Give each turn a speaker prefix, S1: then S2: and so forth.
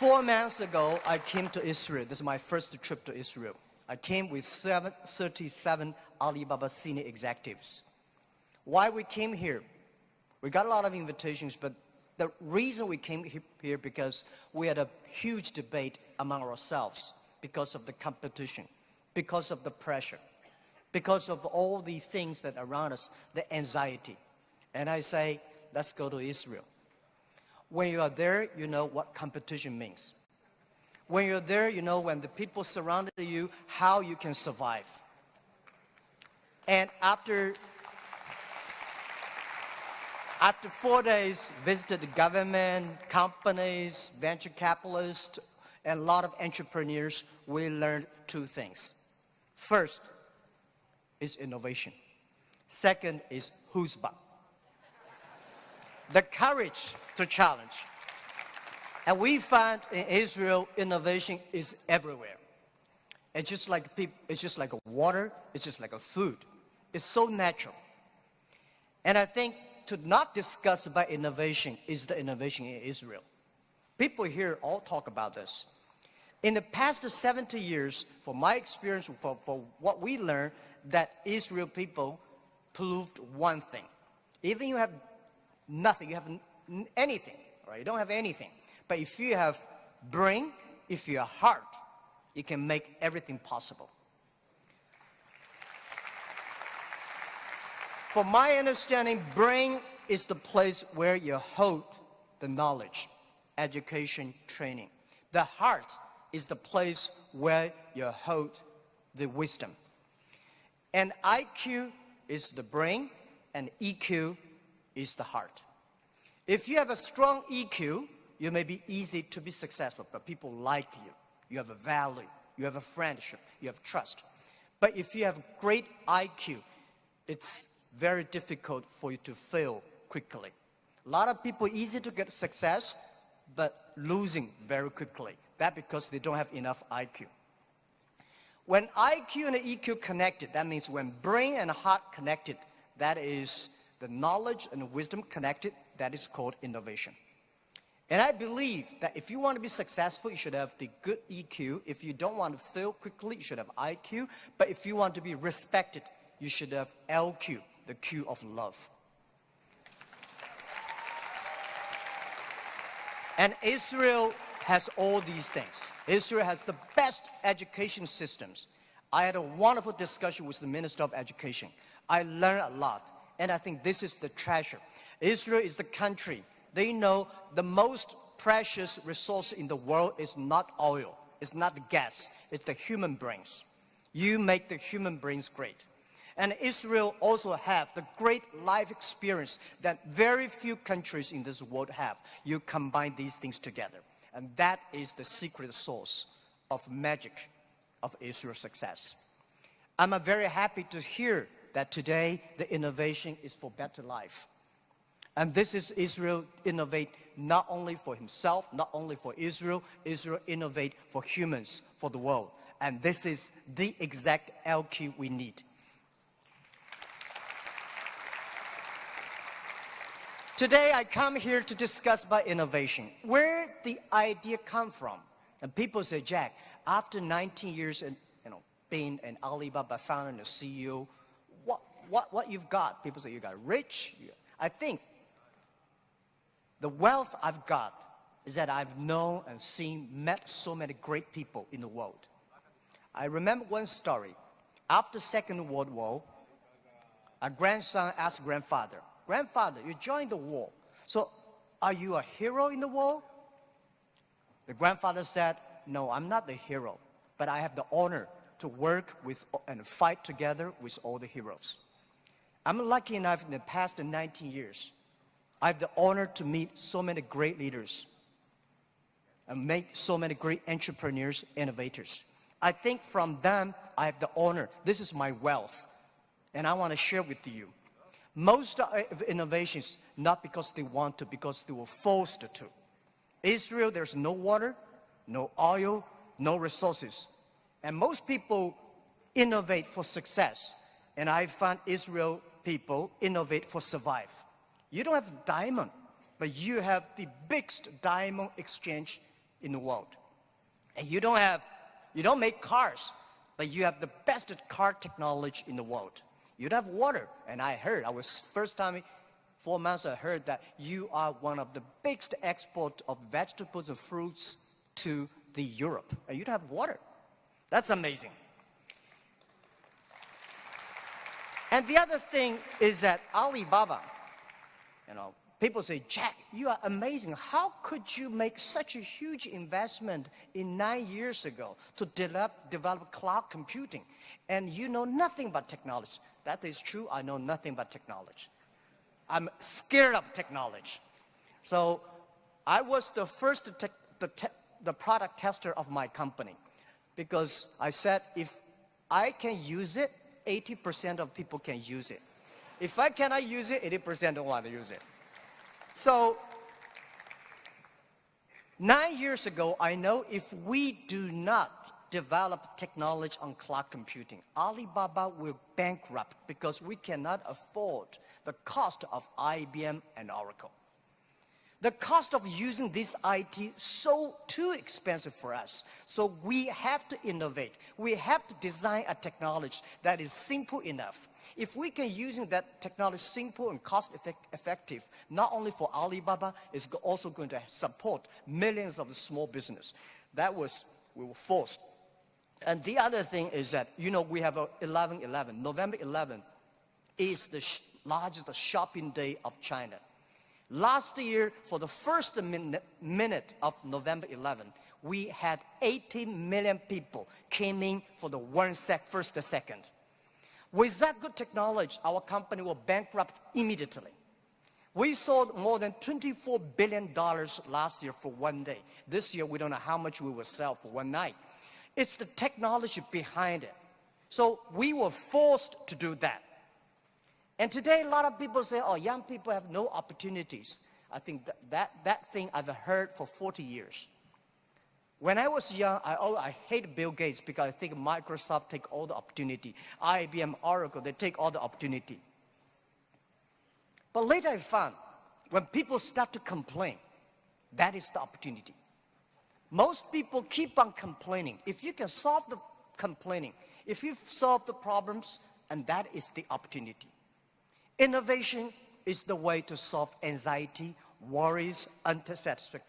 S1: 4 months ago, I came to Israel. This is my first trip to Israel. I came with 37 Alibaba senior executives. Why we came here? We got a lot of invitations, but the reason we came here because we had a huge debate among ourselves because of the competition, because of the pressure, because of all these things that are around us, the anxiety. And I say, let's go to Israel. When you are there, you know what competition means. When you're there, you know when the people surrounded you, how you can survive. And after 4 days, visited the government, companies, venture capitalists, and a lot of entrepreneurs, we learned two things. First is innovation. Second is chutzpah. The courage to challenge. And we find in Israel, innovation is everywhere. It's just like water, it's just like a food. It's so natural. And I think to not discuss about innovation is the innovation in Israel. People here all talk about this. In the past 70 years, from my experience, for what we learned, that Israel people proved one thing. Even you have nothing, you have anything, right? You don't have anything. But if you have brain, if you have heart, you can make everything possible. From my understanding, brain is the place where you hold the knowledge, education, training. The heart is the place where you hold the wisdom. And IQ is the brain, and EQ is the heart. If you have a strong EQ, you may be easy to be successful, but people like you. You have a value, you have a friendship, you have trust. But if you have great IQ, it's very difficult for you to fail quickly. A lot of people easy to get success, but losing very quickly. That's because they don't have enough IQ. When IQ and EQ connected, that means when brain and heart connected, that is the knowledge and wisdom connected, that is called innovation. And I believe that if you want to be successful, you should have the good EQ. If you don't want to fail quickly, you should have IQ. But if you want to be respected, you should have LQ, the Q of love. And Israel has all these things. Israel has the best education systems. I had a wonderful discussion with the Minister of Education. I learned a lot. And I think this is the treasure. Israel is the country. They know the most precious resource in the world is not oil. It's not the gas. It's the human brains. You make the human brains great. And Israel also have the great life experience that very few countries in this world have. You combine these things together. And that is the secret source of magic of Israel's success. I'm very happy to hear that today the innovation is for better life. And this is Israel innovate not only for himself, not only for Israel. Israel innovate for humans, for the world. And this is the exact LQ we need. Today I come here to discuss about innovation. Where the idea come from? And people say, Jack, after 19 years in, being an Alibaba founder and a CEO, what you've got? People say you got rich. I think the wealth I've got is that I've known and seen, met so many great people in the world. I remember one story. After Second World War, a grandson asked grandfather, Grandfather, you joined the war. So are you a hero in the war? The grandfather said, no, I'm not the hero, but I have the honor to work with and fight together with all the heroes. I'm lucky enough in the past 19 years, I have the honor to meet so many great leaders and make so many great entrepreneurs, innovators. I think from them, I have the honor. This is my wealth, and I want to share with you. Most of innovations, not because they want to, because they were forced to. Israel, there's no water, no oil, no resources. And most people innovate for success. And I find Israel people innovate for survive. You don't have diamond, but you have the biggest diamond exchange in the world. And you don't make cars, but you have the best car technology in the world. You don't have water. And first time, 4 months, I heard that you are one of the biggest export of vegetables and fruits to the Europe. And you don't have water. That's amazing. And the other thing is that Alibaba, people say, Jack, you are amazing. How could you make such a huge investment in 9 years ago to develop cloud computing? And you know nothing about technology. That is true. I know nothing about technology. I'm scared of technology. So I was the first the product tester of my company, because I said, if I can use it, 80% of people can use it. If I cannot use it, 80% don't want to use it. So 9 years ago, I know if we do not develop technology on cloud computing, Alibaba will bankrupt, because we cannot afford the cost of IBM and Oracle. The cost of using this IT so too expensive for us. So we have to innovate. We have to design a technology that is simple enough. If we can use that technology simple and cost effective, not only for Alibaba, it's also going to support millions of small business. We were forced. And the other thing is that, we have 11/11. November 11 is the largest shopping day of China. Last year, for the first minute of November 11, we had 80 million people came in for the first second. With that good technology, our company will bankrupt immediately. We sold more than $24 billion last year for one day. This year, we don't know how much we will sell for one night. It's the technology behind it. So we were forced to do that. And today, a lot of people say, oh, young people have no opportunities. I think that thing I've heard for 40 years. When I was young, I hated Bill Gates, because I think Microsoft take all the opportunity. IBM, Oracle, they take all the opportunity. But later I found, when people start to complain, that is the opportunity. Most people keep on complaining. If you can solve the complaining, if you solve the problems, and that is the opportunity. Innovation is the way to solve anxiety, worries, unsatisfaction.